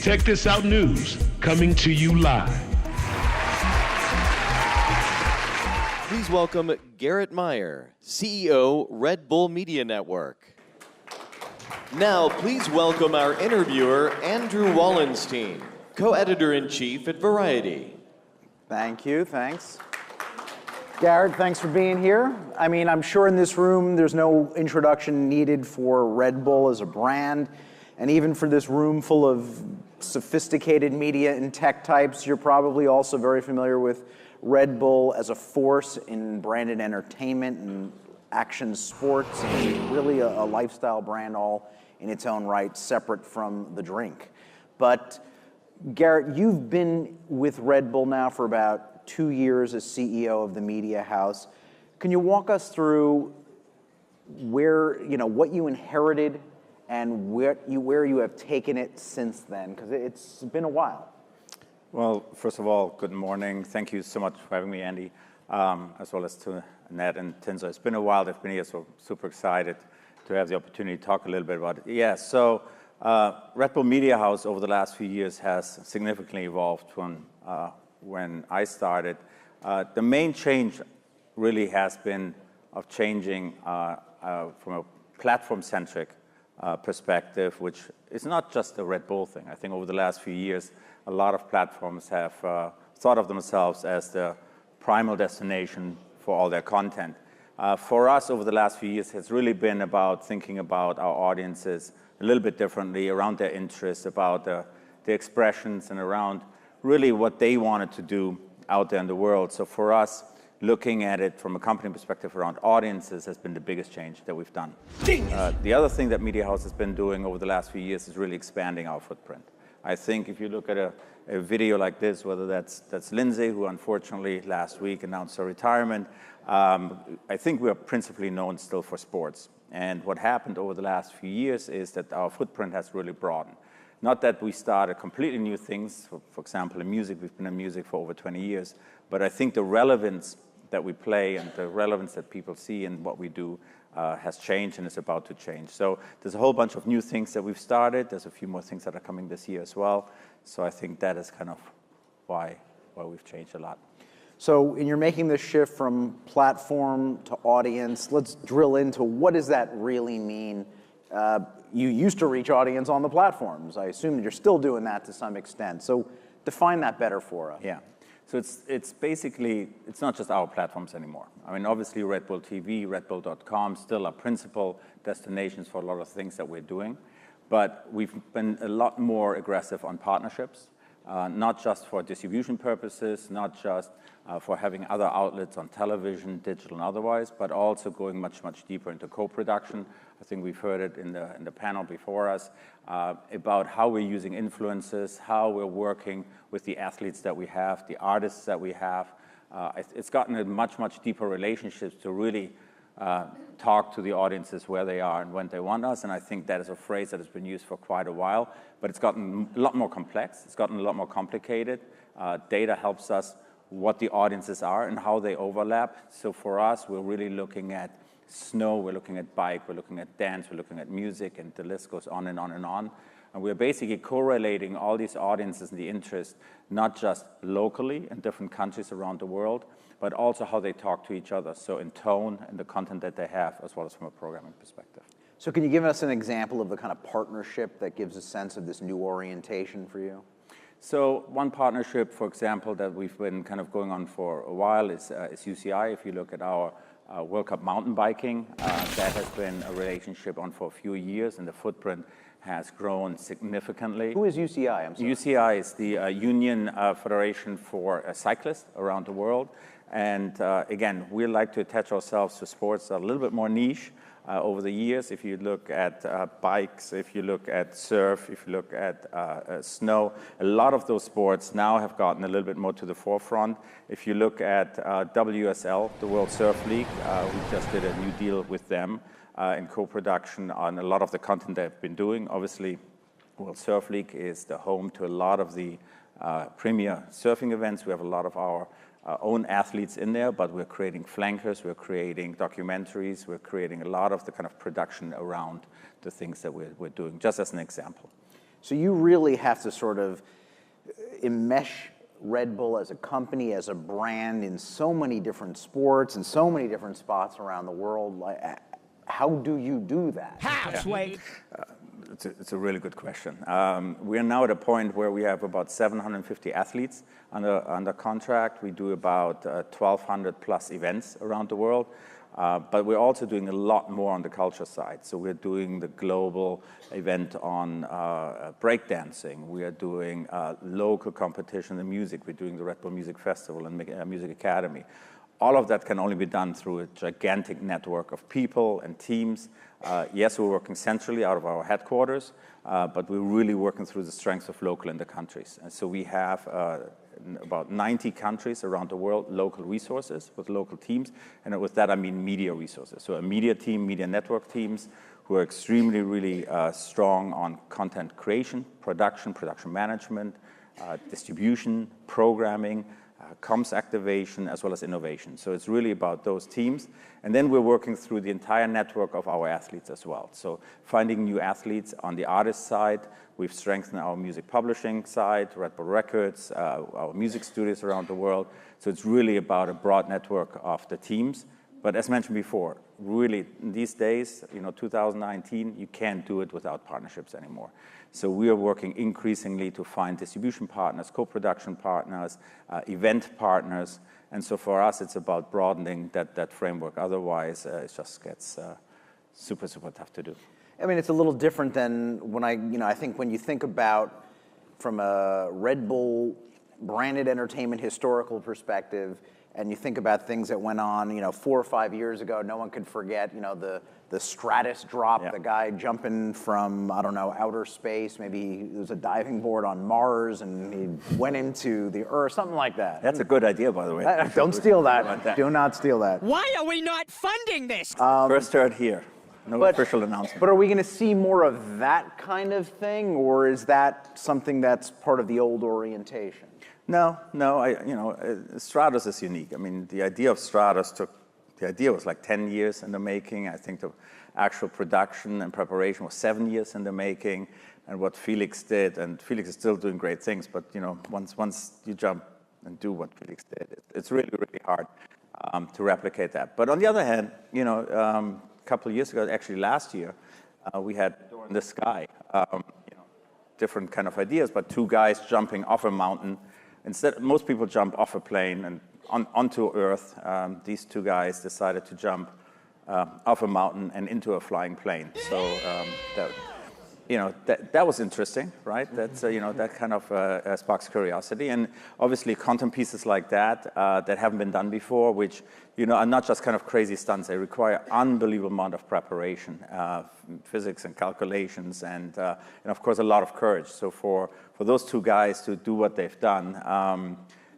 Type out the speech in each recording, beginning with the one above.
Check this out news coming to you live. Please welcome Garrett Meyer, CEO, Red Bull Media Network. Now, please welcome our interviewer, Andrew Wallenstein, co-editor-in-chief at Variety. Thank you, thanks. Garrett, thanks for being here. I mean, I'm sure in this room there's no introduction needed for Red Bull as a brand, and even for this room full of sophisticated media and tech types, you're probably also very familiar with Red Bull as a force in branded entertainment and action sports, and really a lifestyle brand all in its own right, separate from the drink. But Garrett, you've been with Red Bull now for about 2 years as CEO of the media house. Can you walk us through what you inherited and where you have taken it since then? Because it's been a while. Well, first of all, good morning. Thank you so much for having me, Andy, as well as to Ned and Tinzo. It's been a while they've been here, so super excited to have the opportunity to talk a little bit about it. Yeah, so Red Bull Media House over the last few years has significantly evolved from when I started. The main change really has been of changing from a platform-centric perspective, which is not just a Red Bull thing. I think over the last few years, a lot of platforms have thought of themselves as the primal destination for all their content. For us, over the last few years, it's really been about thinking about our audiences a little bit differently, around their interests, about the expressions, and around really what they wanted to do out there in the world. So for us, looking at it from a company perspective around audiences has been the biggest change that we've done. The other thing that Media House has been doing over the last few years is really expanding our footprint. I think if you look at a video like this, whether that's Lindsay, who unfortunately last week announced her retirement, I think we are principally known still for sports. And what happened over the last few years is that our footprint has really broadened. Not that we started completely new things, for example, in music, we've been in music for over 20 years, but I think the relevance that we play and the relevance that people see in what we do has changed and is about to change. So there's a whole bunch of new things that we've started. There's a few more things that are coming this year as well. So I think that is kind of why we've changed a lot. So you're making this shift from platform to audience. Let's drill into what does that really mean? You used to reach audience on the platforms. I assume you're still doing that to some extent. So define that better for us. Yeah. So it's basically, it's not just our platforms anymore. I mean, obviously Red Bull TV, redbull.com still are principal destinations for a lot of things that we're doing. But we've been a lot more aggressive on partnerships, not just for distribution purposes, not just for having other outlets on television, digital and otherwise, but also going much, much deeper into co-production. I think we've heard it in the panel before us about how we're using influencers, how we're working with the athletes that we have, the artists that we have. It's gotten a much, much deeper relationships to really talk to the audiences where they are and when they want us. And I think that is a phrase that has been used for quite a while, but it's gotten a lot more complex. It's gotten a lot more complicated. Data helps us what the audiences are and how they overlap. So for us, we're really looking at snow, we're looking at bike, we're looking at dance, we're looking at music, and the list goes on and on and on. And we're basically correlating all these audiences and the interest, not just locally in different countries around the world, but also how they talk to each other. So in tone and the content that they have, as well as from a programming perspective. So can you give us an example of the kind of partnership that gives a sense of this new orientation for you? So one partnership, for example, that we've been kind of going on for a while is UCI. If you look at our World Cup mountain biking, that has been a relationship on for a few years, and the footprint has grown significantly. Who is UCI? I'm sorry. UCI is the Union Federation for Cyclists around the world. And again, we like to attach ourselves to sports that are a little bit more niche. Over the years, if you look at bikes, if you look at surf, if you look at snow, a lot of those sports now have gotten a little bit more to the forefront. If you look at WSL, the World Surf League, we just did a new deal with them in co-production on a lot of the content they've been doing. Obviously, World Surf League is the home to a lot of the premier surfing events. We have a lot of our own athletes in there, but we're creating flankers, we're creating documentaries, we're creating a lot of the kind of production around the things that we're doing, just as an example. So you really have to sort of enmesh Red Bull as a company, as a brand in so many different sports and so many different spots around the world. Like, how do you do that? It's a really good question. We are now at a point where we have about 750 athletes under contract. We do about 1,200 plus events around the world. But we're also doing a lot more on the culture side. So we're doing the global event on breakdancing. We are doing local competition in music. We're doing the Red Bull Music Festival and Music Academy. All of that can only be done through a gigantic network of people and teams. Yes, we're working centrally out of our headquarters, but we're really working through the strengths of local in the countries. And so we have about 90 countries around the world, local resources with local teams. And with that, I mean media resources. So a media team, media network teams who are extremely, really strong on content creation, production management, distribution, programming, comms activation, as well as innovation. So it's really about those teams. And then we're working through the entire network of our athletes as well. So finding new athletes on the artist side. We've strengthened our music publishing side, Red Bull Records, our music studios around the world. So it's really about a broad network of the teams. But as mentioned before, really these days, 2019, you can't do it without partnerships anymore. So we are working increasingly to find distribution partners, co-production partners, event partners. And so for us, it's about broadening that framework. Otherwise, it just gets super, super tough to do. I mean, it's a little different than when I think when you think about from a Red Bull branded entertainment historical perspective, and you think about things that went on, 4 or 5 years ago, no one could forget, the Stratus drop, the guy jumping from, I don't know, outer space. Maybe it was a diving board on Mars and he went into the Earth, something like that. That's a good idea, by the way. Don't steal that. Do not steal that. Why are we not funding this? First heard here. No official announcement. But are we going to see more of that kind of thing, or is that something that's part of the old orientation? No. Stratus is unique. I mean, the idea of Stratus the idea was like 10 years in the making. I think the actual production and preparation was 7 years in the making. And what Felix did, and Felix is still doing great things, but once you jump and do what Felix did, it's really, really hard to replicate that. But on the other hand, a couple of years ago, actually last year, we had Door in the Sky. Different kind of ideas, but two guys jumping off a mountain. Instead, most people jump off a plane and onto Earth. These two guys decided to jump off a mountain and into a flying plane. So that was interesting, right? That's that kind of sparks curiosity, and obviously content pieces like that that haven't been done before, which are not just kind of crazy stunts. They require unbelievable amount of preparation, physics and calculations, and of course a lot of courage. So for those two guys to do what they've done,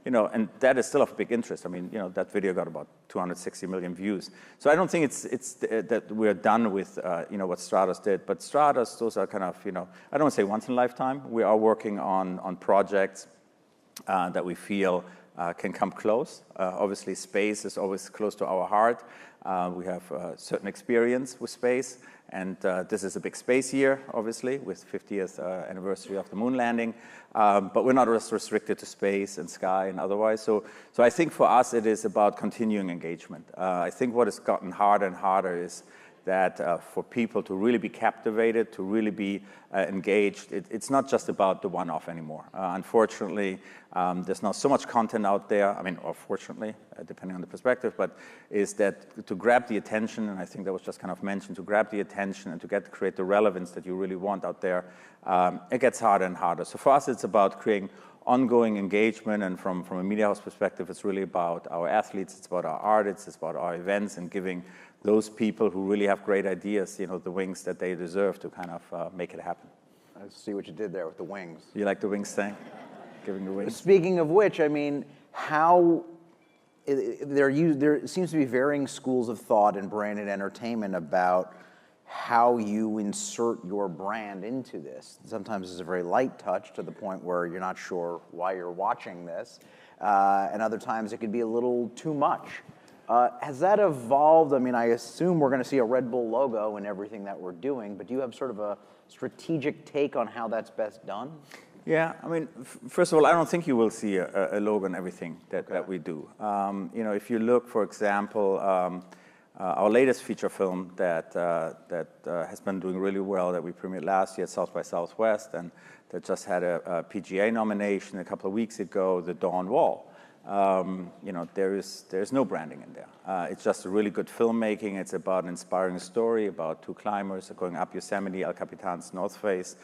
and that is still of big interest. I mean, that video got about 260 million views. So I don't think it's that we're done with what Stratus did. But Stratus, those are kind of I don't want to say once in a lifetime. We are working on projects that we feel can come close. Obviously, space is always close to our heart. We have certain experience with space. And this is a big space year, obviously, with 50th anniversary of the moon landing. But we're not just restricted to space and sky and otherwise. So I think for us, it is about continuing engagement. I think what has gotten harder and harder is that for people to really be captivated, to really be engaged, it's not just about the one-off anymore. Unfortunately, there's not so much content out there. I mean, or fortunately, depending on the perspective, but is that to grab the attention, and I think that was just kind of mentioned, to grab the attention and to create the relevance that you really want out there, it gets harder and harder. So for us, it's about creating ongoing engagement, and from a media house perspective, it's really about our athletes, it's about our artists, it's about our events, and giving those people who really have great ideas, the wings that they deserve to kind of make it happen. I see what you did there with the wings. You like the wings thing? Giving the wings? Speaking of which, I mean, there seems to be varying schools of thought in branded entertainment about how you insert your brand into this. Sometimes it's a very light touch to the point where you're not sure why you're watching this. And other times it could be a little too much. Has that evolved? I mean, I assume we're going to see a Red Bull logo in everything that we're doing, but do you have sort of a strategic take on how that's best done? Yeah, I mean, first of all, I don't think you will see a logo in everything that we do. You know, if you look, for example, our latest feature film that has been doing really well, that we premiered last year at South by Southwest, and that just had a PGA nomination a couple of weeks ago, The Dawn Wall. You know, there's no branding in there. It's just a really good filmmaking. It's about an inspiring story about two climbers going up Yosemite, El Capitan's North Face.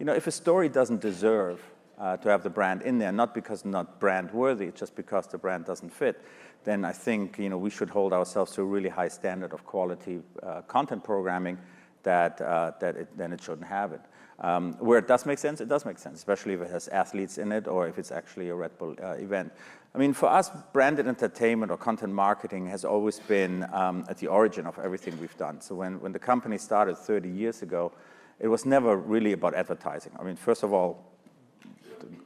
You know, if a story doesn't deserve to have the brand in there, not because not brand worthy, it's just because the brand doesn't fit, then I think, you know, we should hold ourselves to a really high standard of quality content programming then it shouldn't have it. Where it does make sense, it does make sense, especially if it has athletes in it or if it's actually a Red Bull event. I mean, for us, branded entertainment or content marketing has always been at the origin of everything we've done. So when the company started 30 years ago, it was never really about advertising. I mean, first of all,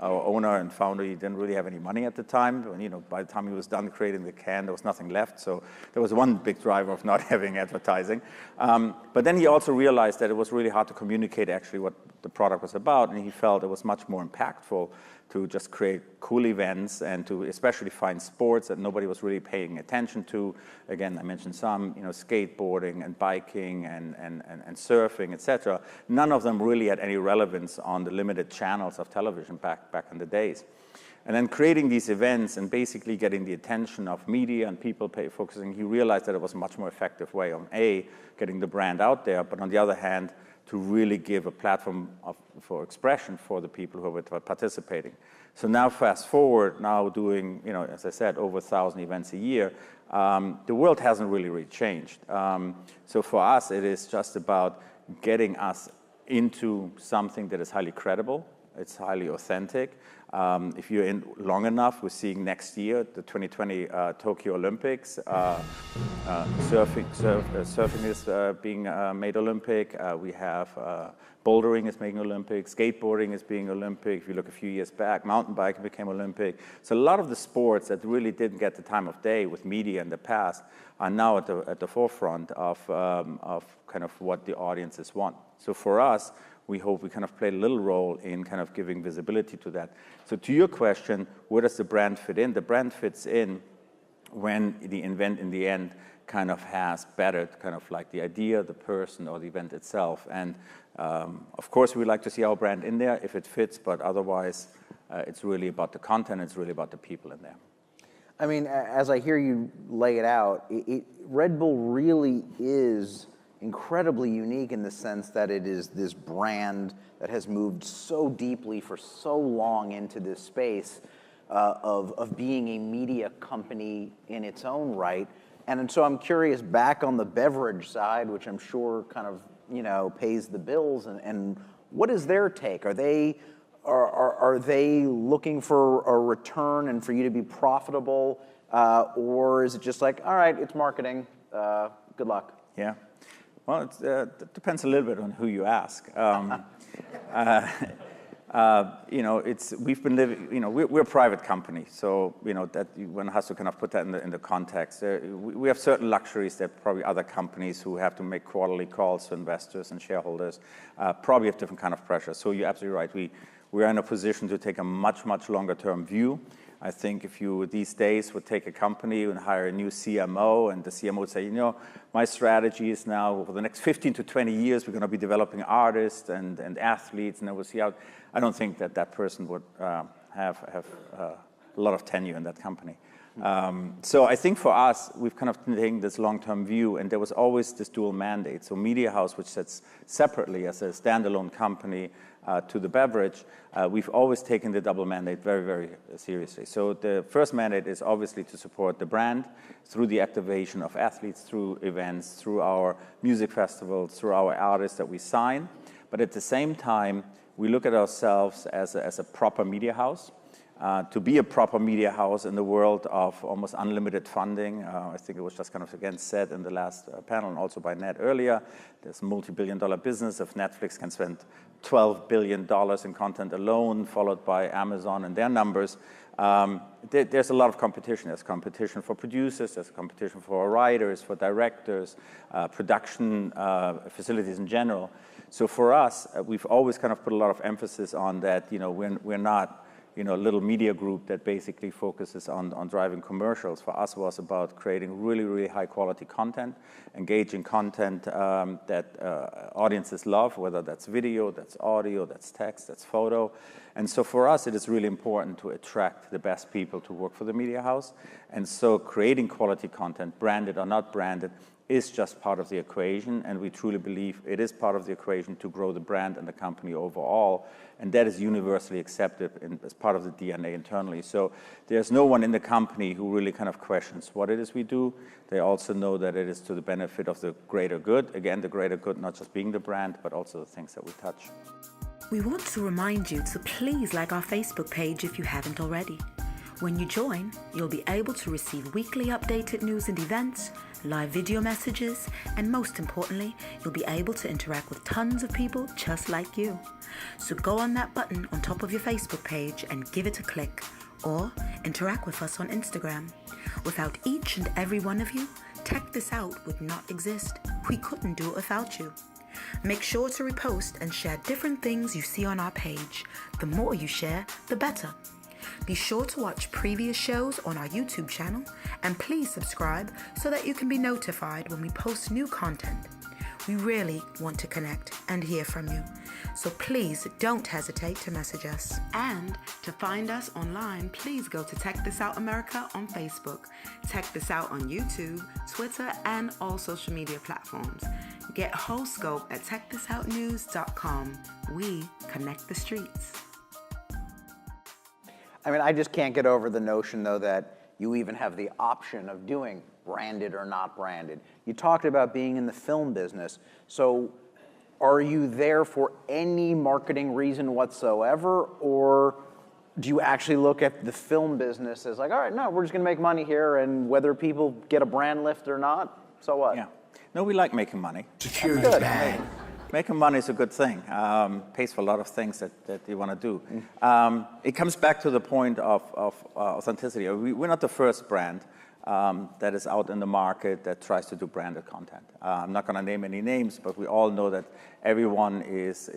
our owner and founder, he didn't really have any money at the time. You know, by the time he was done creating the can, there was nothing left. So there was one big driver of not having advertising. But then he also realized that it was really hard to communicate actually what the product was about, and he felt it was much more impactful to just create cool events and to especially find sports that nobody was really paying attention to. Again, I mentioned some, you know, skateboarding and biking and surfing, etc. None of them really had any relevance on the limited channels of television back in the days. And then creating these events and basically getting the attention of media and people focusing, he realized that it was a much more effective way of getting the brand out there, but on the other hand, to really give a platform for expression for the people who were participating. So now fast forward, now doing, you know, as I said, over 1,000 events a year, the world hasn't really changed. So for us, it is just about getting us into something that is highly credible, it's highly authentic. If you're in long enough, we're seeing next year, the 2020 Tokyo Olympics, surfing is being made Olympic. We have bouldering is making Olympic, skateboarding is being Olympic. If you look a few years back, mountain biking became Olympic. So a lot of the sports that really didn't get the time of day with media in the past are now at the forefront of kind of what the audiences want. So for us, we hope we kind of play a little role in kind of giving visibility to that. So to your question, where does the brand fit in? The brand fits in when the event in the end kind of has bettered kind of like the idea, the person, or the event itself. And of course, we like to see our brand in there if it fits, but otherwise, it's really about the content, it's really about the people in there. I mean, as I hear you lay it out, Red Bull really is incredibly unique in the sense that it is this brand that has moved so deeply for so long into this space of being a media company in its own right. And so I'm curious, back on the beverage side, which I'm sure kind of, you know, pays the bills, and what is their take? Are they looking for a return and for you to be profitable, or is it just like, all right, it's marketing, good luck? Yeah. Well, it depends a little bit on who you ask. You know, we've been living. You know, we're a private company, so you know that one has to kind of put that in the context. We have certain luxuries that probably other companies who have to make quarterly calls to investors and shareholders probably have different kind of pressure. So you're absolutely right. We are in a position to take a much longer term view. I think if you these days would take a company and hire a new CMO, and the CMO would say, you know, my strategy is now over the next 15 to 20 years, we're going to be developing artists and athletes, and then we'll see how. I don't think that person would have a lot of tenure in that company. So I think for us, we've kind of taken this long-term view, and there was always this dual mandate. So Media House, which sits separately as a standalone company to the beverage, we've always taken the double mandate very seriously. So the first mandate is obviously to support the brand through the activation of athletes, through events, through our music festivals, through our artists that we sign. But at the same time, we look at ourselves as a proper media house. To be a proper media house in the world of almost unlimited funding, I think it was just kind of again said in the last panel and also by Ned earlier, there's a multi-billion-dollar business. If Netflix can spend $12 billion in content alone, followed by Amazon and their numbers, there's a lot of competition. There's competition for producers, there's competition for writers, for directors, production facilities in general. So for us, we've always kind of put a lot of emphasis on that, we're not, a little media group that basically focuses on driving commercials. For us, it was about creating really, really high quality content, engaging content that audiences love, whether that's video, that's audio, that's text, that's photo. And so for us, it is really important to attract the best people to work for the media house. And so creating quality content, branded or not branded, is just part of the equation, and we truly believe it is part of the equation to grow the brand and the company overall, and that is universally accepted as part of the DNA internally. So there's no one in the company who really kind of questions what it is we do. They also know that it is to the benefit of the greater good. Again, the greater good not just being the brand, but also the things that we touch. We want to remind you to please like our Facebook page if you haven't already. When you join, you'll be able to receive weekly updated news and events, live video messages, and most importantly, you'll be able to interact with tons of people just like you. So go on that button on top of your Facebook page and give it a click, or interact with us on Instagram. Without each and every one of you, Tech This Out would not exist. We couldn't do it without you. Make sure to repost and share different things you see on our page. The more you share, the better. Be sure to watch previous shows on our YouTube channel, and please subscribe so that you can be notified when we post new content. We really want to connect and hear from you, so please don't hesitate to message us. And to find us online, please go to Tech This Out America on Facebook, Tech This Out on YouTube, Twitter, and all social media platforms. Get whole scope at techthisoutnews.com. We connect the streets. I mean, I just can't get over the notion, though, that you even have the option of doing branded or not branded. You talked about being in the film business. So are you there for any marketing reason whatsoever, or do you actually look at the film business as like, all right, no, we're just going to make money here, and whether people get a brand lift or not, so what? Yeah. No, we like making money. Security bad. Making money is a good thing. Pays for a lot of things that you want to do. It comes back to the point of authenticity. We're not the first brand that is out in the market that tries to do branded content. I'm not going to name any names, but we all know that everyone is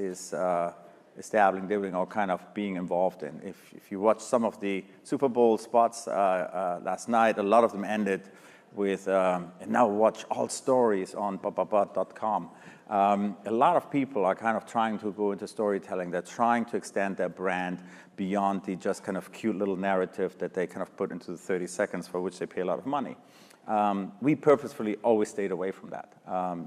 establishing, doing all kind of being involved in. If you watch some of the Super Bowl spots last night, a lot of them ended with, and now watch all stories on .com. A lot of people are kind of trying to go into storytelling. They're trying to extend their brand beyond the just kind of cute little narrative that they kind of put into the 30 seconds for which they pay a lot of money. We purposefully always stayed away from that.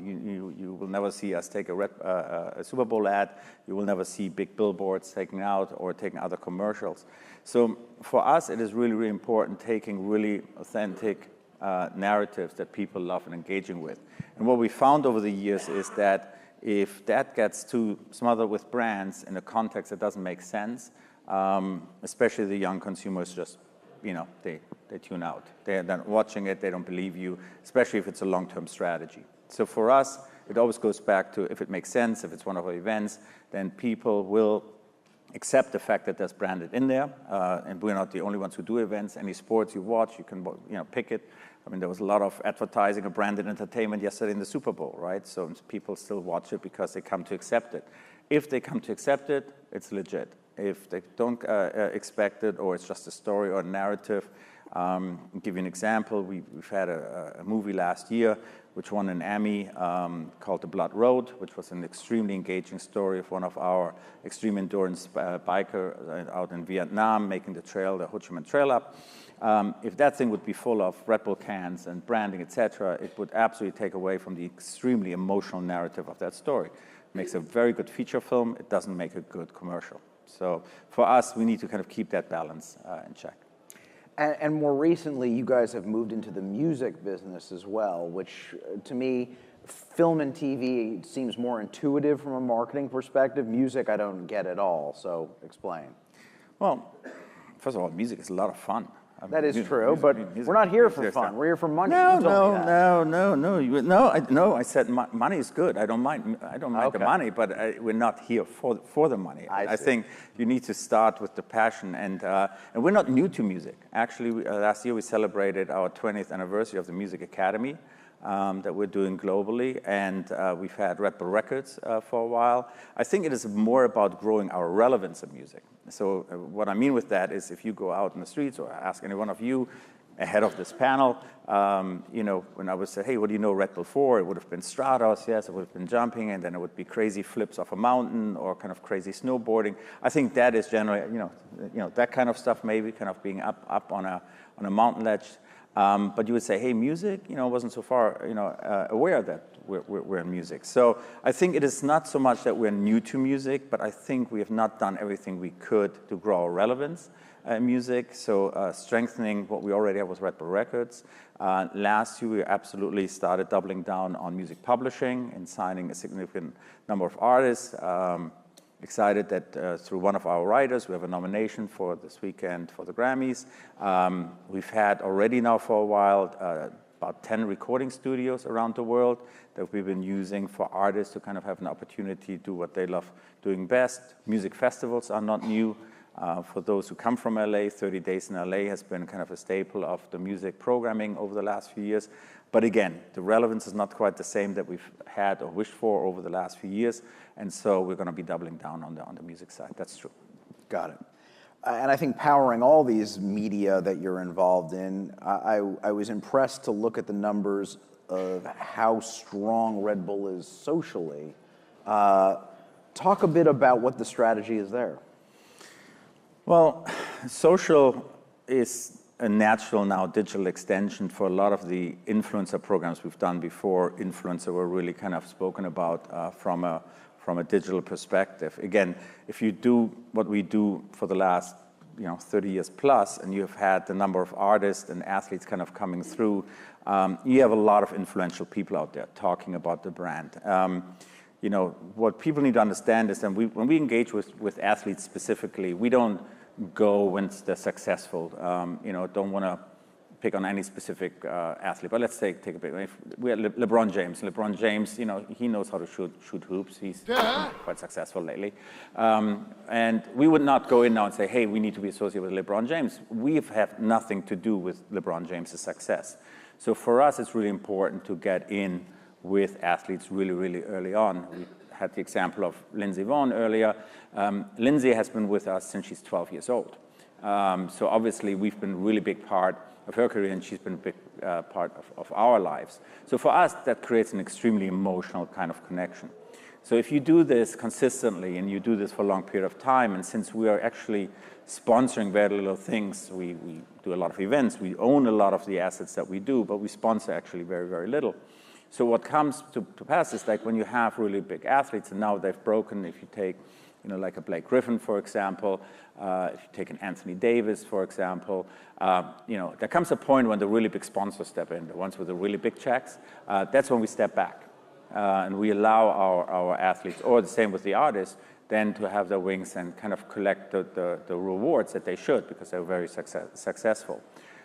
You will never see us take a Super Bowl ad. You will never see big billboards taken out or taking other commercials. So for us, it is really, really important taking really authentic narratives that people love and engaging with. And what we found over the years is that if that gets too smothered with brands in a context that doesn't make sense, especially the young consumers just, they tune out. They're not watching it, they don't believe you, especially if it's a long-term strategy. So for us, it always goes back to if it makes sense, if it's one of our events, then people will accept the fact that there's branded in there, and we're not the only ones who do events. Any sports you watch, you can pick it. I mean, there was a lot of advertising of branded entertainment yesterday in the Super Bowl, right? So people still watch it because they come to accept it. If they come to accept it, it's legit. If they don't expect it, or it's just a story or a narrative, I'll give you an example. We've had a movie last year which won an Emmy called The Blood Road, which was an extremely engaging story of one of our extreme endurance biker out in Vietnam making the trail, the Ho Chi Minh Trail up. If that thing would be full of Red Bull cans and branding, etc., it would absolutely take away from the extremely emotional narrative of that story. It makes a very good feature film. It doesn't make a good commercial. So for us, we need to kind of keep that balance in check. And more recently, you guys have moved into the music business as well, which to me, film and TV seems more intuitive from a marketing perspective. Music, I don't get at all, so explain. Well, first of all, music is a lot of fun. That is true, but we're not here for fun. We're here for money. No. I said money is good. I don't mind the money, but we're not here for the money. I think you need to start with the passion, and we're not new to music. Actually, last year we celebrated our 20th anniversary of the Music Academy. that we're doing globally, and we've had Red Bull Records for a while. I think it is more about growing our relevance in music. So what I mean with that is if you go out in the streets or ask any one of you ahead of this panel, when I would say, hey, what do you know Red Bull for? It would have been Stratos, yes, it would have been jumping, and then it would be crazy flips off a mountain or kind of crazy snowboarding. I think that is generally, that kind of stuff, maybe kind of being up on a mountain ledge. But you would say, hey, music, wasn't so far, aware that we're in music. So I think it is not so much that we're new to music, but I think we have not done everything we could to grow our relevance in music. So strengthening what we already have with Red Bull Records. Last year, we absolutely started doubling down on music publishing and signing a significant number of artists. Excited that through one of our writers, we have a nomination for this weekend for the Grammys. We've had already now for a while about 10 recording studios around the world that we've been using for artists to kind of have an opportunity to do what they love doing best. Music festivals are not new. For those who come from LA, 30 Days in LA has been kind of a staple of the music programming over the last few years. But again, the relevance is not quite the same that we've had or wished for over the last few years. And so we're going to be doubling down on the music side. That's true. Got it. And I think powering all these media that you're involved in, I was impressed to look at the numbers of how strong Red Bull is socially. Talk a bit about what the strategy is there. Well, social is a natural now digital extension for a lot of the influencer programs we've done before. Influencer were really kind of spoken about from a digital perspective. Again, if you do what we do for the last 30 years plus, and you've had the number of artists and athletes kind of coming through, you have a lot of influential people out there talking about the brand. What people need to understand is that when we engage with athletes specifically, we don't go when they're successful. Don't want to pick on any specific athlete, but let's take a bit. We have LeBron James. LeBron James, he knows how to shoot hoops. He's quite successful lately. And we would not go in now and say, hey, we need to be associated with LeBron James. We have nothing to do with LeBron James' success. So for us, it's really important to get in with athletes really, really early on. We had the example of Lindsey Vonn earlier. Lindsey has been with us since she's 12 years old. So obviously, we've been a really big part of her career, and she's been a big part of our lives. So for us, that creates an extremely emotional kind of connection. So if you do this consistently, and you do this for a long period of time, and since we are actually sponsoring very little things, we do a lot of events, we own a lot of the assets that we do, but we sponsor actually very, very little. So what comes to pass is like when you have really big athletes, and now they've broken, if you take, like a Blake Griffin, for example, if you take an Anthony Davis, for example, there comes a point when the really big sponsors step in, the ones with the really big checks. That's when we step back, and we allow our athletes, or the same with the artists, then to have their wings and kind of collect the rewards that they should, because they're very successful.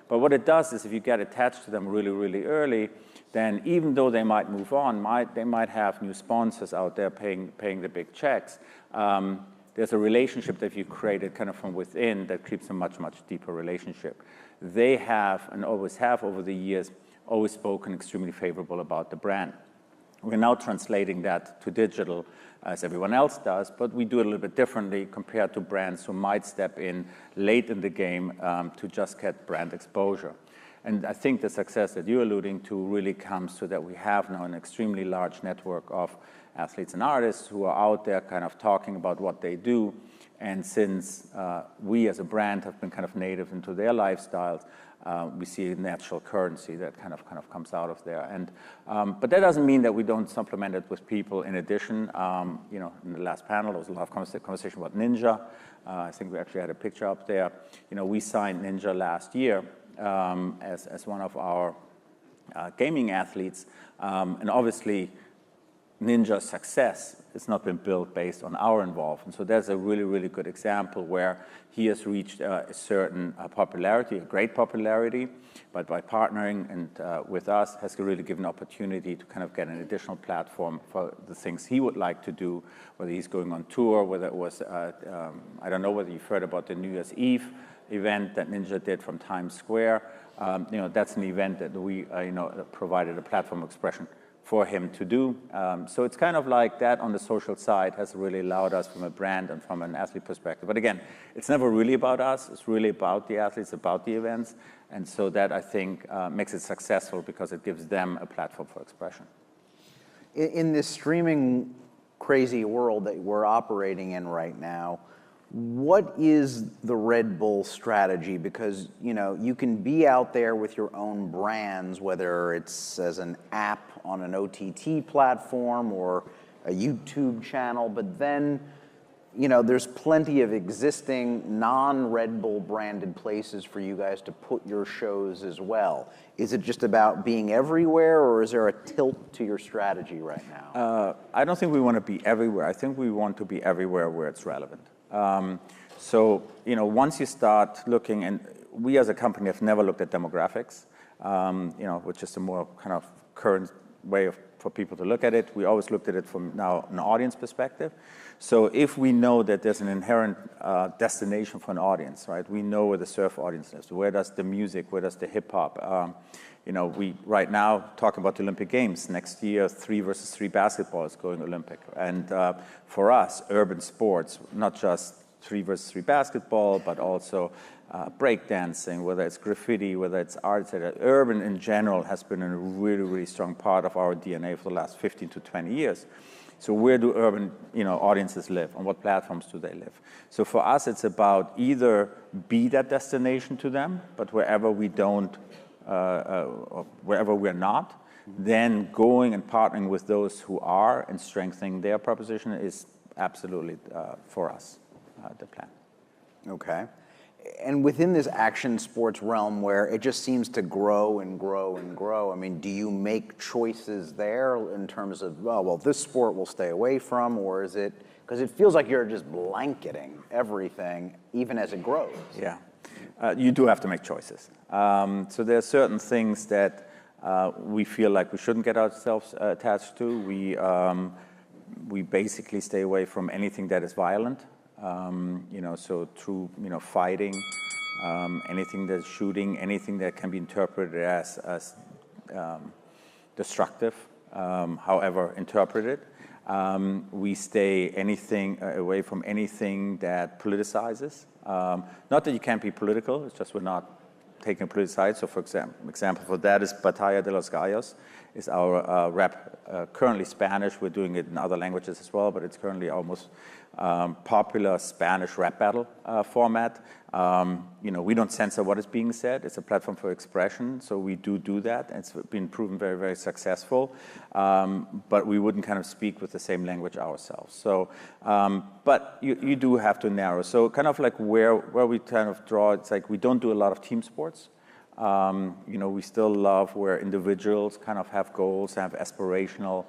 But what it does is if you get attached to them really, really early, then even though they might move on, they might have new sponsors out there paying the big checks, there's a relationship that you created kind of from within that keeps a much, much deeper relationship. They have, and always have over the years, always spoken extremely favorable about the brand. We're now translating that to digital, as everyone else does, but we do it a little bit differently compared to brands who might step in late in the game to just get brand exposure. And I think the success that you're alluding to really comes to that we have now an extremely large network of athletes and artists who are out there kind of talking about what they do. And since we as a brand have been kind of native into their lifestyles, we see a natural currency that kind of comes out of there. And but that doesn't mean that we don't supplement it with people in addition. In the last panel, there was a lot of conversation about Ninja. I think we actually had a picture up there. We signed Ninja last year as one of our gaming athletes. And obviously, Ninja's success it's not been built based on our involvement. So that's a really, really good example where he has reached a certain popularity, a great popularity, but by partnering and with us has really given opportunity to kind of get an additional platform for the things he would like to do, whether he's going on tour, whether it was, I don't know whether you've heard about the New Year's Eve event that Ninja did from Times Square. That's an event that we provided a platform of expression for him to do. So it's kind of like that on the social side has really allowed us from a brand and from an athlete perspective. But again, it's never really about us. It's really about the athletes, about the events. And so that, I think, makes it successful because it gives them a platform for expression. In this streaming crazy world that we're operating in right now, what is the Red Bull strategy? Because, you can be out there with your own brands, whether it's as an app on an OTT platform or a YouTube channel, but then, there's plenty of existing non-Red Bull branded places for you guys to put your shows as well. Is it just about being everywhere, or is there a tilt to your strategy right now? I don't think we want to be everywhere. I think we want to be everywhere where it's relevant. Once you start looking, and we as a company have never looked at demographics, which is a more kind of current way for people to look at it. We always looked at it from now an audience perspective. So if we know that there's an inherent destination for an audience, right? We know where the surf audience is. Where does the music, where does the hip hop? We right now talk about the Olympic Games. Next year, 3-versus-3 basketball is going Olympic. And for us, urban sports, not just 3-versus-3 basketball, but also breakdancing, whether it's graffiti, whether it's art, urban in general has been a really, really strong part of our DNA for the last 15 to 20 years. So where do urban, audiences live? On what platforms do they live? So for us, it's about either be that destination to them, but wherever we don't, wherever we're not, then going and partnering with those who are and strengthening their proposition is absolutely for us the plan. Okay. And within this action sports realm where it just seems to grow and grow and grow, I mean, do you make choices there in terms of, this sport will stay away from, or is it, because it feels like you're just blanketing everything even as it grows? Yeah. You do have to make choices. So there are certain things that we feel like we shouldn't get ourselves attached to. We basically stay away from anything that is violent. So through, fighting, anything that's shooting, anything that can be interpreted as destructive, however interpreted. We stay away from anything that politicizes. Not that you can't be political, it's just we're not taking a political side. So for example for that is Batalla de los Gallos, is our rap, currently Spanish. We're doing it in other languages as well, but it's currently our most popular Spanish rap battle format. We don't censor what is being said. It's a platform for expression, so we do that. It's been proven very, very successful, but we wouldn't kind of speak with the same language ourselves. So, but you do have to narrow. So kind of like where we kind of draw, it's like we don't do a lot of team sports. We still love where individuals kind of have goals, have aspirational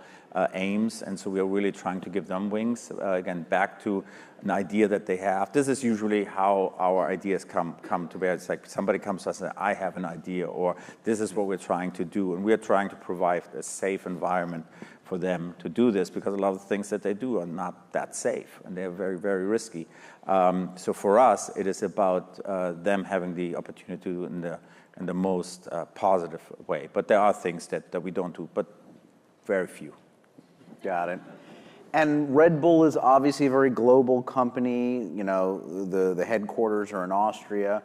aims, and so we are really trying to give them wings. Again, back to an idea that they have. This is usually how our ideas come to bear. It's like somebody comes to us and says, I have an idea, or this is what we're trying to do, and we're trying to provide a safe environment for them to do this, because a lot of the things that they do are not that safe, and they're very, very risky. So for us, it is about them having the opportunity to do it in the most positive way. But there are things that we don't do, but very few. Got it. And Red Bull is obviously a very global company. The headquarters are in Austria.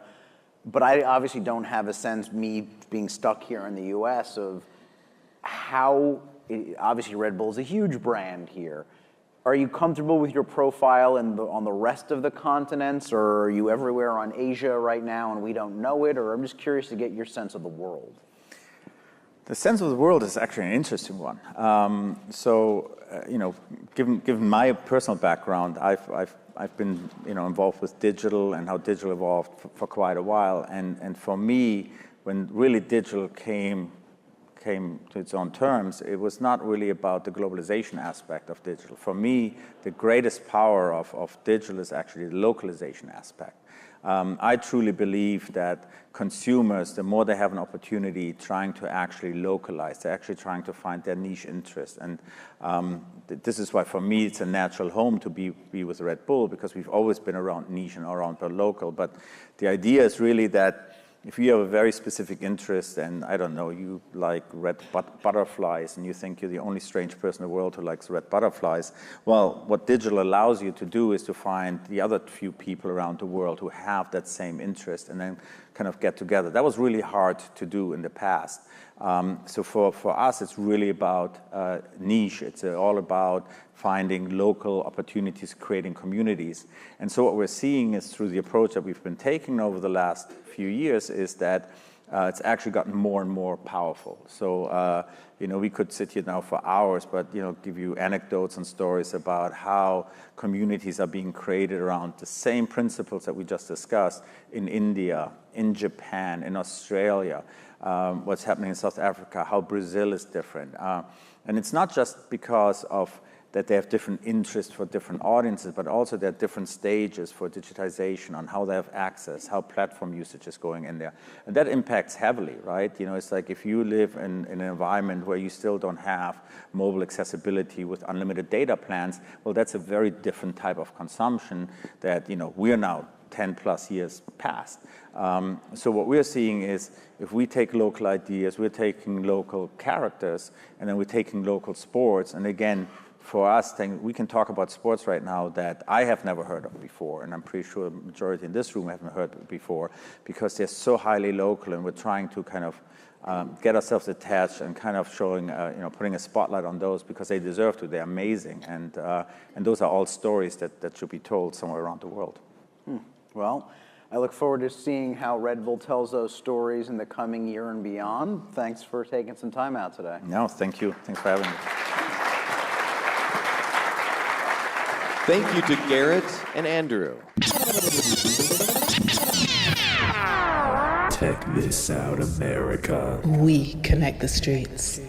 But I obviously don't have a sense, me being stuck here in the US, of how, obviously Red Bull is a huge brand here. Are you comfortable with your profile on the rest of the continents, or are you everywhere on Asia right now and we don't know it? Or I'm just curious to get your sense of the world. The sense of the world is actually an interesting one. Given my personal background, I've been involved with digital and how digital evolved for quite a while. And for me, when really digital came came to its own terms, it was not really about the globalization aspect of digital. For me, the greatest power of digital is actually the localization aspect. I truly believe that consumers, the more they have an opportunity trying to actually localize, they're actually trying to find their niche interest. And this is why, for me, it's a natural home to be with Red Bull, because we've always been around niche and around the local. But the idea is really that if you have a very specific interest, and I don't know, you like red butterflies, and you think you're the only strange person in the world who likes red butterflies, well, what digital allows you to do is to find the other few people around the world who have that same interest and then kind of get together. That was really hard to do in the past. So for us, it's really about niche. It's all about finding local opportunities, creating communities. And so what we're seeing is, through the approach that we've been taking over the last few years, is that it's actually gotten more and more powerful. So, we could sit here now for hours, but, give you anecdotes and stories about how communities are being created around the same principles that we just discussed in India, in Japan, in Australia, what's happening in South Africa, how Brazil is different. And it's not just because of that they have different interests for different audiences, but also there are different stages for digitization on how they have access, how platform usage is going in there. And that impacts heavily, right? It's like if you live in an environment where you still don't have mobile accessibility with unlimited data plans, well, that's a very different type of consumption that, we're now 10 plus years past. So what we're seeing is, if we take local ideas, we're taking local characters, and then we're taking local sports. And again, for us, we can talk about sports right now that I have never heard of before, and I'm pretty sure the majority in this room haven't heard of before, because they're so highly local, and we're trying to kind of get ourselves attached and kind of showing, putting a spotlight on those, because they deserve to. They're amazing, and those are all stories that should be told somewhere around the world. Well, I look forward to seeing how Red Bull tells those stories in the coming year and beyond. Thanks for taking some time out today. No, thank you. Thanks for having me. Thank you to Garrett and Andrew. Check this out, America. We connect the streets.